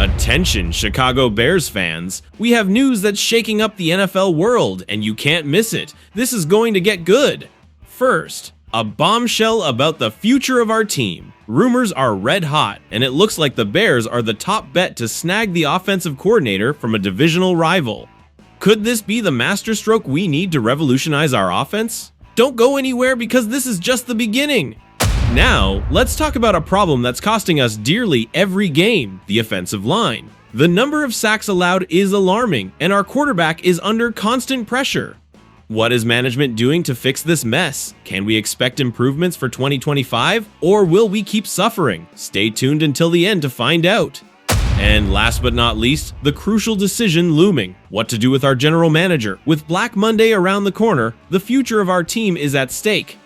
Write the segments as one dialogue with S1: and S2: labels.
S1: Attention, Chicago Bears fans. We have news that's shaking up the NFL world, and you can't miss it. This is going to get good. First, a bombshell about the future of our team. Rumors are red hot, and it looks like the Bears are the top bet to snag the offensive coordinator from a divisional rival. Could this be the masterstroke we need to revolutionize our offense? Don't go anywhere because this is just the beginning. Now, let's talk about a problem that's costing us dearly every game, the offensive line. The number of sacks allowed is alarming, and our quarterback is under constant pressure. What is management doing to fix this mess? Can we expect improvements for 2025, or will we keep suffering? Stay tuned until the end to find out. And last but not least, the crucial decision looming: what to do with our general manager. With Black Monday around the corner, the future of our team is at stake.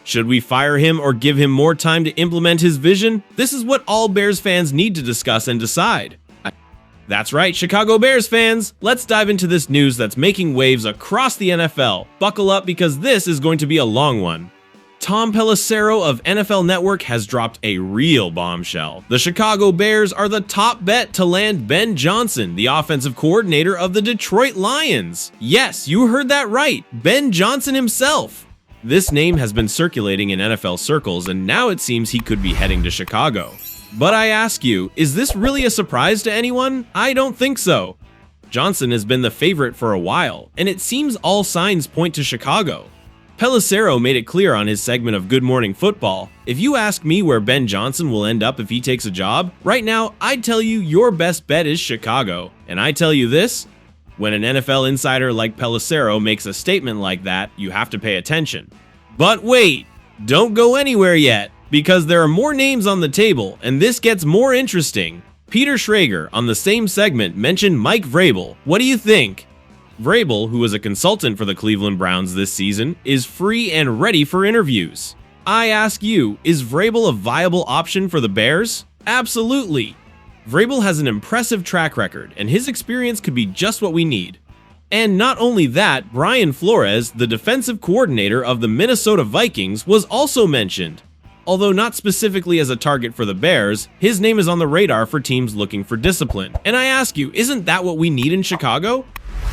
S1: Should we fire him or give him more time to implement his vision? This is what all Bears fans need to discuss and decide. That's right, Chicago Bears fans! Let's dive into this news that's making waves across the NFL. Buckle up because this is going to be a long one. Tom Pelissero of NFL Network has dropped a real bombshell. The Chicago Bears are the top bet to land Ben Johnson, the offensive coordinator of the Detroit Lions. Yes, you heard that right, Ben Johnson himself. This name has been circulating in NFL circles, and now it seems he could be heading to Chicago. But I ask you, is this really a surprise to anyone? I don't think so. Johnson has been the favorite for a while, and it seems all signs point to Chicago. Pelissero made it clear on his segment of Good Morning Football: if you ask me where Ben Johnson will end up if he takes a job, right now I'd tell you your best bet is Chicago. And I tell you this, when an NFL insider like Pelissero makes a statement like that, you have to pay attention. But wait, don't go anywhere yet, because there are more names on the table, and this gets more interesting. Peter Schrager, on the same segment, mentioned Mike Vrabel. What do you think? Vrabel, who was a consultant for the Cleveland Browns this season, is free and ready for interviews. I ask you, is Vrabel a viable option for the Bears? Absolutely. Vrabel has an impressive track record, and his experience could be just what we need. And not only that, Brian Flores, the defensive coordinator of the Minnesota Vikings, was also mentioned. Although not specifically as a target for the Bears, his name is on the radar for teams looking for discipline. And I ask you, isn't that what we need in Chicago?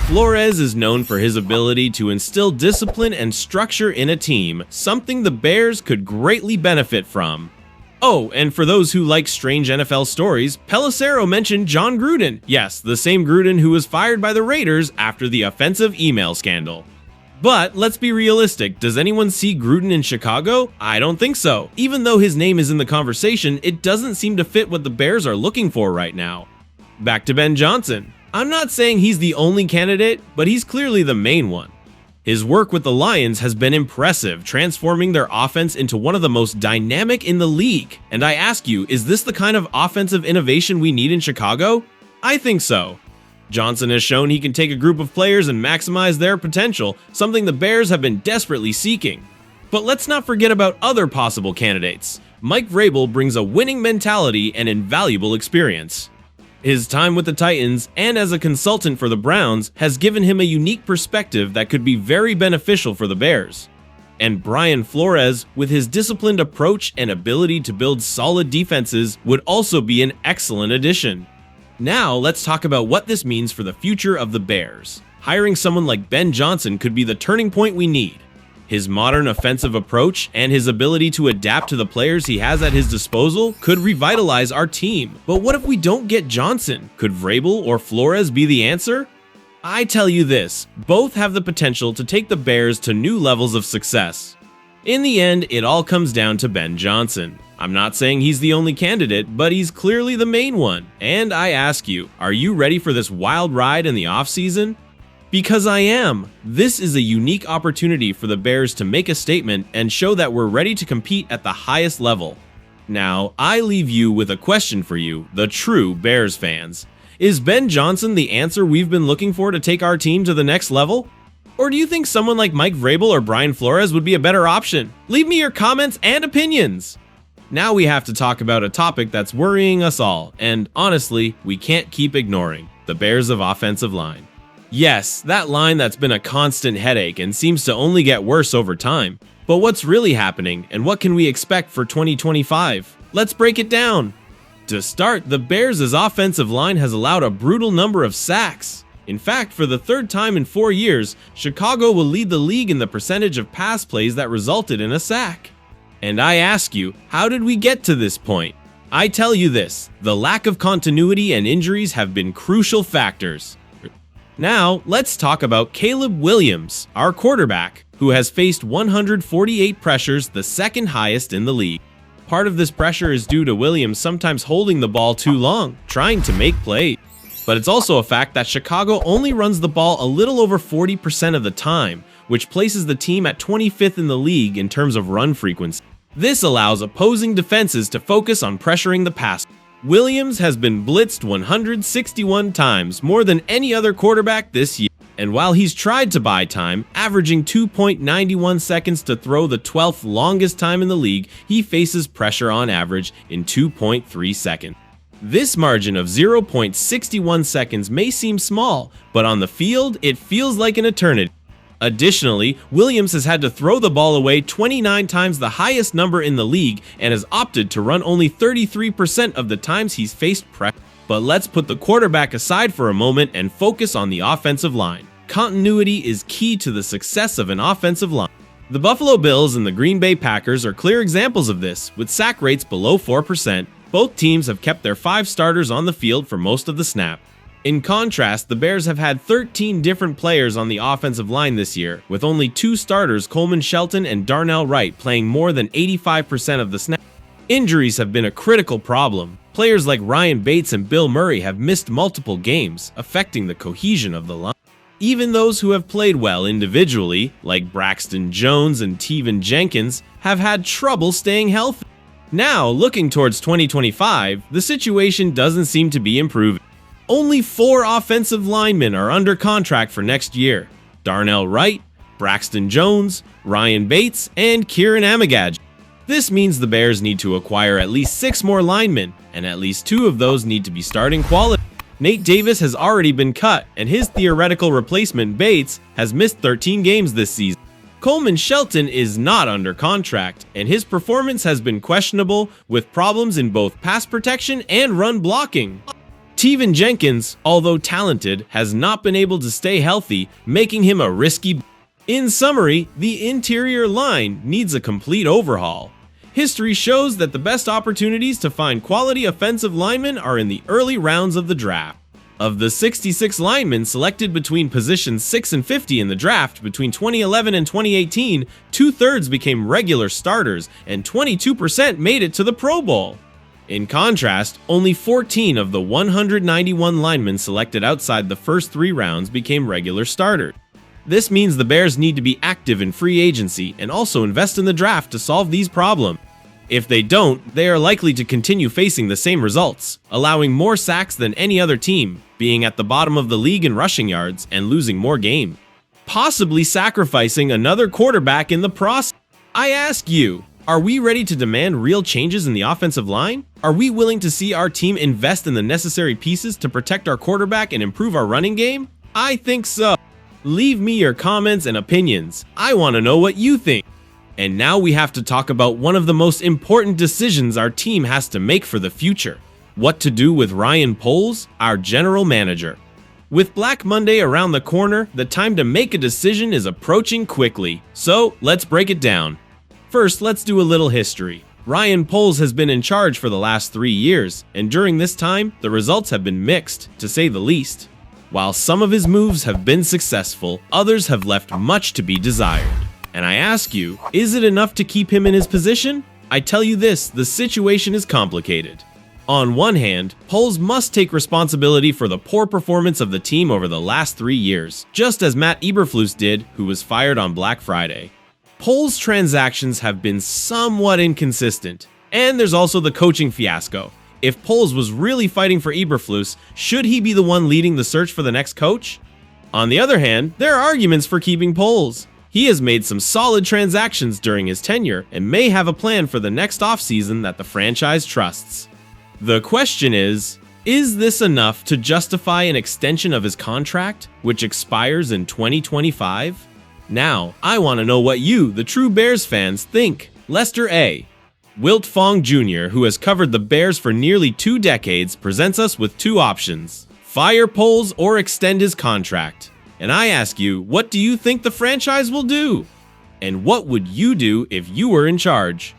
S1: Flores is known for his ability to instill discipline and structure in a team, something the Bears could greatly benefit from. Oh, and for those who like strange NFL stories, Pelissero mentioned John Gruden. Yes, the same Gruden who was fired by the Raiders after the offensive email scandal. But let's be realistic, does anyone see Gruden in Chicago? I don't think so. Even though his name is in the conversation, it doesn't seem to fit what the Bears are looking for right now. Back to Ben Johnson. I'm not saying he's the only candidate, but he's clearly the main one. His work with the Lions has been impressive, transforming their offense into one of the most dynamic in the league. And I ask you, is this the kind of offensive innovation we need in Chicago? I think so. Johnson has shown he can take a group of players and maximize their potential, something the Bears have been desperately seeking. But let's not forget about other possible candidates. Mike Vrabel brings a winning mentality and invaluable experience. His time with the Titans and as a consultant for the Browns has given him a unique perspective that could be very beneficial for the Bears. And Brian Flores, with his disciplined approach and ability to build solid defenses, would also be an excellent addition. Now let's talk about what this means for the future of the Bears. Hiring someone like Ben Johnson could be the turning point we need. His modern offensive approach and his ability to adapt to the players he has at his disposal could revitalize our team. But what if we don't get Johnson? Could Vrabel or Flores be the answer? I tell you this, both have the potential to take the Bears to new levels of success. In the end, it all comes down to Ben Johnson. I'm not saying he's the only candidate, but he's clearly the main one. And I ask you, are you ready for this wild ride in the offseason? Because I am. This is a unique opportunity for the Bears to make a statement and show that we're ready to compete at the highest level. Now, I leave you with a question for you, the true Bears fans. Is Ben Johnson the answer we've been looking for to take our team to the next level? Or do you think someone like Mike Vrabel or Brian Flores would be a better option? Leave me your comments and opinions. Now we have to talk about a topic that's worrying us all, and honestly, we can't keep ignoring: the Bears' offensive line. Yes, that line that's been a constant headache and seems to only get worse over time. But what's really happening, and what can we expect for 2025? Let's break it down. To start, the Bears' offensive line has allowed a brutal number of sacks. In fact, for the third time in 4 years, Chicago will lead the league in the percentage of pass plays that resulted in a sack. And I ask you, how did we get to this point? I tell you this, the lack of continuity and injuries have been crucial factors. Now, let's talk about Caleb Williams, our quarterback, who has faced 148 pressures, the second highest in the league. Part of this pressure is due to Williams sometimes holding the ball too long, trying to make plays. But it's also a fact that Chicago only runs the ball a little over 40% of the time, which places the team at 25th in the league in terms of run frequency. This allows opposing defenses to focus on pressuring the passer. Williams has been blitzed 161 times, more than any other quarterback this year. And while he's tried to buy time, averaging 2.91 seconds to throw, the 12th longest time in the league, he faces pressure on average in 2.3 seconds. This margin of 0.61 seconds may seem small, but on the field, it feels like an eternity. Additionally, Williams has had to throw the ball away 29 times, the highest number in the league, and has opted to run only 33% of the times he's faced pressure. But let's put the quarterback aside for a moment and focus on the offensive line. Continuity is key to the success of an offensive line. The Buffalo Bills and the Green Bay Packers are clear examples of this, with sack rates below 4%. Both teams have kept their 5 starters on the field for most of the snap. In contrast, the Bears have had 13 different players on the offensive line this year, with only 2 starters, Coleman Shelton and Darnell Wright, playing more than 85% of the snap. Injuries have been a critical problem. Players like Ryan Bates and Bill Murray have missed multiple games, affecting the cohesion of the line. Even those who have played well individually, like Braxton Jones and Teven Jenkins, have had trouble staying healthy. Now, looking towards 2025, the situation doesn't seem to be improving. Only 4 offensive linemen are under contract for next year: Darnell Wright, Braxton Jones, Ryan Bates, and Kieran Amagaj. This means the Bears need to acquire at least 6 more linemen, and at least 2 of those need to be starting quality. Nate Davis has already been cut, and his theoretical replacement, Bates, has missed 13 games this season. Coleman Shelton is not under contract, and his performance has been questionable, with problems in both pass protection and run blocking. Teven Jenkins, although talented, has not been able to stay healthy, making him a risky. In summary, the interior line needs a complete overhaul. History shows that the best opportunities to find quality offensive linemen are in the early rounds of the draft. Of the 66 linemen selected between positions 6 and 50 in the draft between 2011 and 2018, 2/3 became regular starters and 22% made it to the Pro Bowl. In contrast, only 14 of the 191 linemen selected outside the first 3 rounds became regular starters. This means the Bears need to be active in free agency and also invest in the draft to solve these problems. If they don't, they are likely to continue facing the same results, allowing more sacks than any other team, being at the bottom of the league in rushing yards, and losing more games, possibly sacrificing another quarterback in the process. I ask you, are we ready to demand real changes in the offensive line? Are we willing to see our team invest in the necessary pieces to protect our quarterback and improve our running game? I think so. Leave me your comments and opinions. I want to know what you think. And now we have to talk about one of the most important decisions our team has to make for the future: what to do with Ryan Poles, our general manager. With Black Monday around the corner, the time to make a decision is approaching quickly. So let's break it down. First, let's do a little history. Ryan Poles has been in charge for the last 3 years, and during this time, the results have been mixed, to say the least. While some of his moves have been successful, others have left much to be desired. And I ask you, is it enough to keep him in his position? I tell you this, the situation is complicated. On one hand, Poles must take responsibility for the poor performance of the team over the last 3 years, just as Matt Eberflus did, who was fired on Black Friday. Poles' transactions have been somewhat inconsistent, and there's also the coaching fiasco. If Poles was really fighting for Eberflus, should he be the one leading the search for the next coach? On the other hand, there are arguments for keeping Poles. He has made some solid transactions during his tenure and may have a plan for the next offseason that the franchise trusts. The question is this enough to justify an extension of his contract, which expires in 2025? Now, I want to know what you, the true Bears fans, think. Lester A. Wilt Fong Jr., who has covered the Bears for nearly 2 decades, presents us with 2 options: fire Poles or extend his contract. And I ask you, what do you think the franchise will do? And what would you do if you were in charge?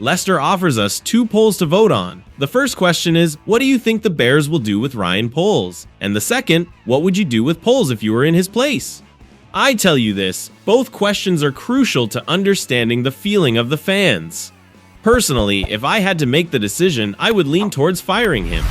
S1: Lester offers us 2 polls to vote on. The first question is, what do you think the Bears will do with Ryan Poles? And the second, what would you do with Poles if you were in his place? I tell you this, both questions are crucial to understanding the feeling of the fans. Personally, if I had to make the decision, I would lean towards firing him.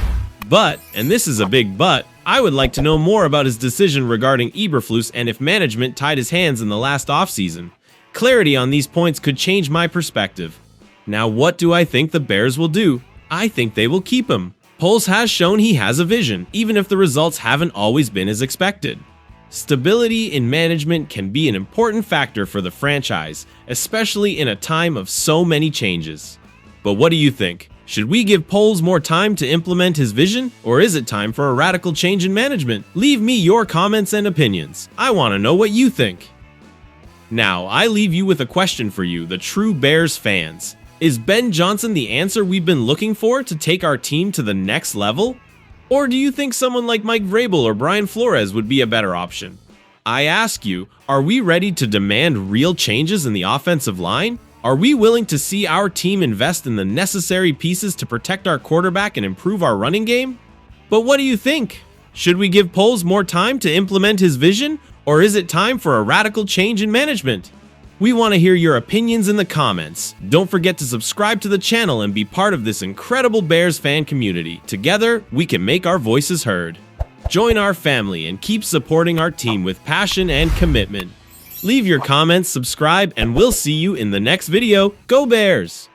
S1: But, and this is a big but, I would like to know more about his decision regarding Eberflus and if management tied his hands in the last offseason. Clarity on these points could change my perspective. Now, what do I think the Bears will do? I think they will keep him. Poles has shown he has a vision, even if the results haven't always been as expected. Stability in management can be an important factor for the franchise, especially in a time of so many changes. But what do you think? Should we give Poles more time to implement his vision, or is it time for a radical change in management? Leave me your comments and opinions. I want to know what you think. Now, I leave you with a question for you, the true Bears fans. Is Ben Johnson the answer we've been looking for to take our team to the next level? Or do you think someone like Mike Vrabel or Brian Flores would be a better option? I ask you, are we ready to demand real changes in the offensive line? Are we willing to see our team invest in the necessary pieces to protect our quarterback and improve our running game? But what do you think? Should we give Poles more time to implement his vision, or is it time for a radical change in management? We want to hear your opinions in the comments. Don't forget to subscribe to the channel and be part of this incredible Bears fan community. Together, we can make our voices heard. Join our family and keep supporting our team with passion and commitment. Leave your comments, subscribe, and we'll see you in the next video. Go Bears!